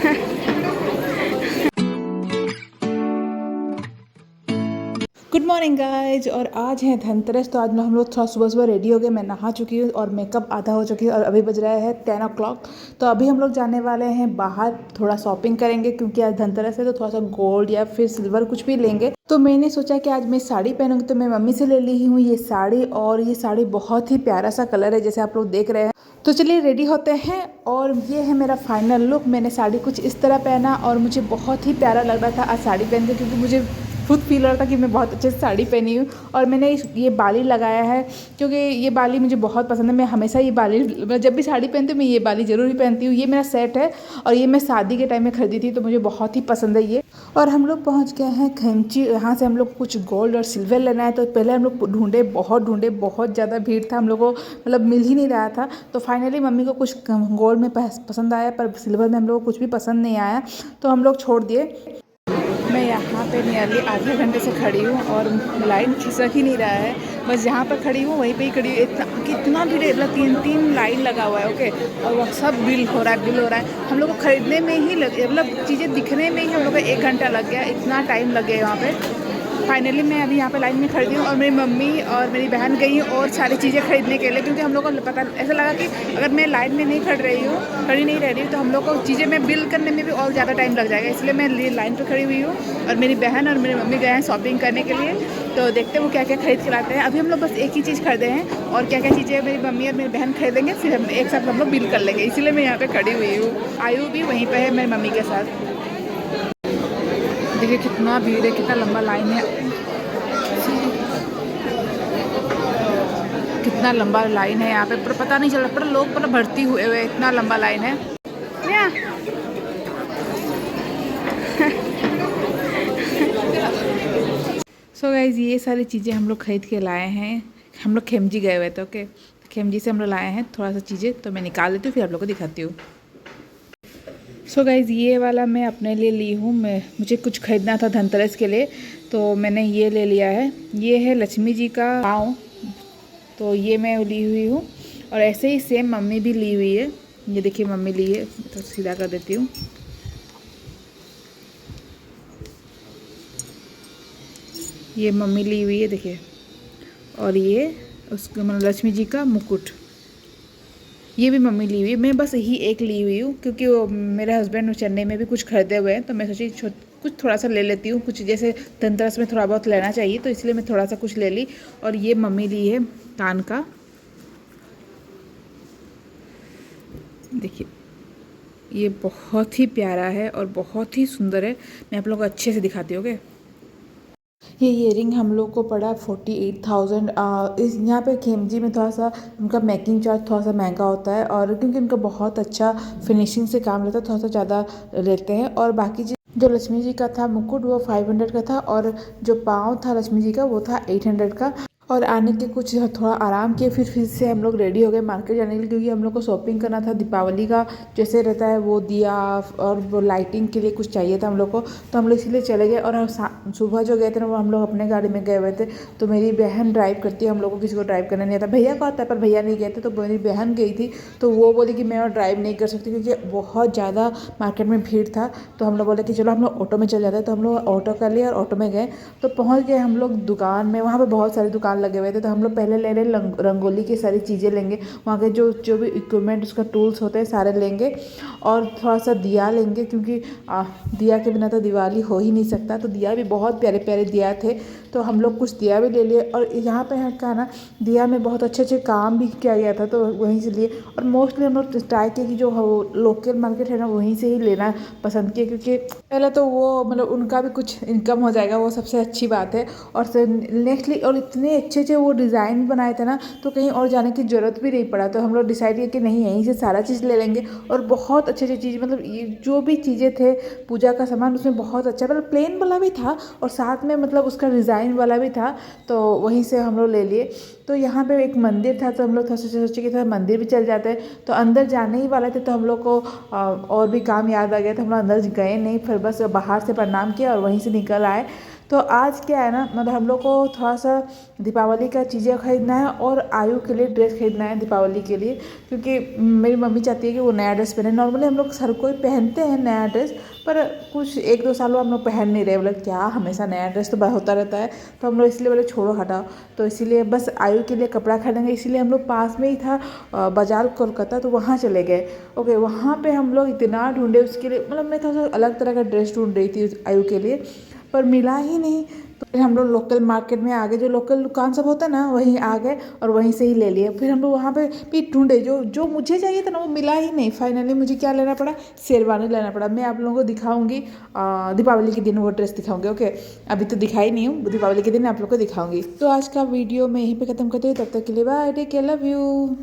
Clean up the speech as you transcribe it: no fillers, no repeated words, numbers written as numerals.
Good morning guys. और आज है धनतेरस, तो आज हम लोग थोड़ा सुबह सुबह रेडी हो गए। मैं नहा चुकी हूँ और मेकअप आधा हो चुकी है और अभी बज रहा है 10 o'clock। तो अभी हम लोग जाने वाले हैं बाहर, थोड़ा शॉपिंग करेंगे क्योंकि आज धनतेरस है, तो थोड़ा सा गोल्ड या फिर सिल्वर कुछ भी लेंगे। तो मैंने सोचा कि आज मैं साड़ी पहनूंगी, तो मैं मम्मी से ले ली हूँ ये साड़ी। और ये साड़ी बहुत ही प्यारा सा कलर है जैसे आप लोग देख रहे हैं। तो चलिए रेडी होते हैं। और ये है मेरा फाइनल लुक। मैंने साड़ी कुछ इस तरह पहना और मुझे बहुत ही प्यारा लग रहा था आज साड़ी पहन के, क्योंकि मुझे खुद फील हो रहा था कि मैं बहुत अच्छे से साड़ी पहनी हूँ। और मैंने ये बाली लगाया है क्योंकि ये बाली मुझे बहुत पसंद है। मैं हमेशा ये बाली, जब भी साड़ी पहनती हूँ मैं ये बाली ज़रूर ही पहनती हूँ। ये मेरा सेट है और ये मैं शादी के टाइम में खरीदी थी, तो मुझे बहुत ही पसंद है ये। और हम लोग पहुँच गए हैं खेमची। यहाँ से हम लोग कुछ गोल्ड और सिल्वर लेना है। तो पहले हम लोग ढूंढे, बहुत ज़्यादा भीड़ था, हम लोग को मतलब मिल ही नहीं रहा था। तो फाइनली मम्मी को कुछ गोल्ड में पसंद आया, पर सिल्वर में हम लोग को कुछ भी पसंद नहीं आया, तो हम लोग छोड़ दिए। मैं यहाँ पे नियरली आधे घंटे से खड़ी हूँ और लाइन खिसक ही नहीं रहा है। बस जहाँ पर खड़ी हूँ वहीं पे ही खड़ी हूँ। कितना भीड़ है, मतलब 3 लाइन लगा हुआ है। ओके, और वह सब बिल हो रहा है। हम लोग को खरीदने में ही मतलब चीज़ें दिखने में ही हम लोग को 1 घंटा लग गया, इतना टाइम लग गया वहाँ पे। फाइनली मैं अभी यहाँ पे लाइन में खड़ी हूँ और मेरी मम्मी और मेरी बहन गई और सारी चीज़ें खरीदने के लिए, क्योंकि हम लोग को पता ऐसा लगा कि अगर मैं लाइन में नहीं खड़ी नहीं रह रही हूँ तो हम लोग को चीज़ें में बिल करने में भी और ज़्यादा टाइम लग जाएगा। इसलिए मैं लाइन पर खड़ी हुई हूँ और मेरी बहन और मेरी मम्मी गए हैं शॉपिंग करने के लिए। तो देखते हैं वो क्या क्या खरीद के लाते हैं। अभी हम लोग बस एक ही चीज़ खरीदे हैं और क्या क्या चीज़ें मेरी मम्मी और मेरी बहन खरीदेंगे, फिर हम एक साथ हम लोग बिल कर लेंगे। इसीलिए मैं यहाँ पर खड़ी हुई हूँ। आयु भी वहीं पर है मेरी मम्मी के साथ। देखिए कितना भीड़ है, कितना लंबा लाइन है, कितना लंबा लाइन है यहाँ पे, पर पता नहीं चल रहा, पर लोग पर भर्ती हुए हुए, इतना लंबा लाइन है। सो गाइज ये सारी चीज़ें हम लोग खरीद के लाए हैं। हम लोग खेमजी गए हुए थे। ओके, खेमजी से हम लोग लाए हैं थोड़ा सा चीज़ें, तो मैं निकाल लेती हूँ फिर आप लोग को दिखाती हूँ। सो गाइज ये वाला मैं अपने लिए ली हूँ। मुझे कुछ खरीदना था धनतेरस के लिए, तो मैंने ये ले लिया है। ये है लक्ष्मी जी का पाँव, तो ये मैं ली हुई हूँ। और ऐसे ही सेम मम्मी भी ली हुई है। ये देखिए मम्मी ली है, तो सीधा कर देती हूँ। ये मम्मी ली हुई है देखिए। और ये उसका मतलब लक्ष्मी जी का मुकुट, ये भी मम्मी ली हुई है। मैं बस यही एक ली हुई हूँ क्योंकि वो मेरे हस्बैंड चेन्नई में भी कुछ खरीदे हुए हैं, तो मैं सोची कुछ थोड़ा सा ले लेती हूँ। कुछ जैसे धनतेरस में थोड़ा बहुत लेना चाहिए, तो इसलिए मैं थोड़ा सा कुछ ले ली। और ये मम्मी ली है कान का, देखिए ये बहुत ही प्यारा है और बहुत ही सुंदर है। मैं आप लोगों को अच्छे से दिखाती हूँ। ओके, ये ईयरिंग हम लोग को पड़ा 48,000। इस यहाँ पे खेमजी में थोड़ा सा उनका मेकिंग चार्ज थोड़ा सा महंगा होता है, और क्योंकि उनका बहुत अच्छा फिनिशिंग से काम रहता है, थोड़ा सा ज़्यादा लेते हैं। और बाकी जो लक्ष्मी जी का था मुकुट वो 500 का था, और जो पाँव था लक्ष्मी जी का वो था 800 का। और आने के कुछ थोड़ा आराम किए, फिर से हम लोग रेडी हो गए मार्केट जाने के लिए, क्योंकि हम लोग को शॉपिंग करना था दीपावली का। जैसे रहता है वो दिया और वो लाइटिंग के लिए कुछ चाहिए था हम लोग को, तो हम लोग इसीलिए चले गए। और सुबह जो गए थे ना वो हम लोग अपने गाड़ी में गए हुए थे। तो मेरी बहन ड्राइव करती है, हम लोग को किसी को ड्राइव करना नहीं आता। भैया को आता है पर भैया नहीं गए थे, तो मेरी बहन गई थी। तो वो बोली कि मैं और ड्राइव नहीं कर सकती क्योंकि बहुत ज़्यादा मार्केट में भीड़ था। तो हम लोग बोले कि चलो हम लोग ऑटो में चल जाते हैं। तो हम लोग ऑटो कर लिए और ऑटो में गए। तो पहुँच गए हम लोग दुकान में। वहाँ पर बहुत सारी दुकान लगे हुए थे, तो हम लोग पहले ले रहे रंगोली की सारी चीज़ें लेंगे। वहाँ के जो भी इक्विपमेंट उसका टूल्स होते हैं सारे लेंगे, और थोड़ा सा दिया लेंगे, क्योंकि दिया के बिना तो दिवाली हो ही नहीं सकता। तो दिया भी बहुत प्यारे प्यारे दिया थे, तो हम लोग कुछ दिया भी ले लिए। और यहाँ पे है क्या ना, दिया में बहुत अच्छे अच्छे काम भी किया गया था, तो वहीं से लिए। और मोस्टली हम लोग ट्राई किए कि जो लोकल मार्केट है ना वहीं से ही लेना पसंद किए, क्योंकि पहले तो वो मतलब उनका भी कुछ इनकम हो जाएगा, वो सबसे अच्छी बात है। और नेक्स्टली और इतने अच्छे अच्छे वो डिज़ाइन बनाए थे ना, तो कहीं और जाने की ज़रूरत भी नहीं पड़ा। तो हम लोग डिसाइड किए कि नहीं यहीं से सारा चीज़ ले लेंगे। और बहुत अच्छी अच्छी चीज़, मतलब ये जो भी चीज़ें थे पूजा का सामान उसमें बहुत अच्छा, मतलब प्लेन वाला भी था और साथ में मतलब उसका डिज़ाइन वाला भी था, तो वहीं से हम लोग ले लिए। तो यहाँ पे एक मंदिर था, तो हम लोग सोचे कि था मंदिर भी चल जाते हैं। तो अंदर जाने ही वाले थे, तो हम लोग को और भी काम याद आ गया था। हम लोग अंदर गए नहीं, फिर बस बाहर से प्रणाम किया और वहीं से निकल आए। तो आज क्या है ना, मतलब हम लोग को थोड़ा सा दीपावली का चीज़ें खरीदना है और आयु के लिए ड्रेस खरीदना है दीपावली के लिए, क्योंकि मेरी मम्मी चाहती है कि वो नया ड्रेस पहने। नॉर्मली हम लोग हर कोई पहनते हैं नया ड्रेस, पर कुछ 1-2 साल हम लोग पहन नहीं रहे, बोले क्या हमेशा नया ड्रेस तो होता रहता है, तो हम लोग इसलिए बोले छोड़ो हटाओ। तो इसीलिए बस आयु के लिए कपड़ा खरीदेंगे, इसीलिए हम लोग पास में ही था बाज़ार कोलकाता, तो वहाँ चले गए। ओके, वहाँ पे हम लोग इतना ढूंढे उसके लिए, मतलब मैं थोड़ा सा अलग तरह का ड्रेस ढूंढ रही थी आयु के लिए, पर मिला ही नहीं। तो फिर हम लोग लोकल मार्केट में आ गए, जो लोकल दुकान सब होता है ना वहीं आ गए और वहीं से ही ले लिए। फिर हम लोग वहाँ पे भी ढूंढे, जो जो मुझे चाहिए था ना वो मिला ही नहीं। फाइनली मुझे क्या लेना पड़ा, शेरवानी लेना पड़ा। मैं आप लोगों को दिखाऊंगी दीपावली के दिन वो ड्रेस दिखाऊंगी। ओके, अभी तो दिखाई नहीं हूँ, दीपावली के दिन आप लोग को दिखाऊंगी। तो आज का वीडियो मैं यहीं पर ख़त्म करती हूँ, तब तक के लिए bye, take care, love you.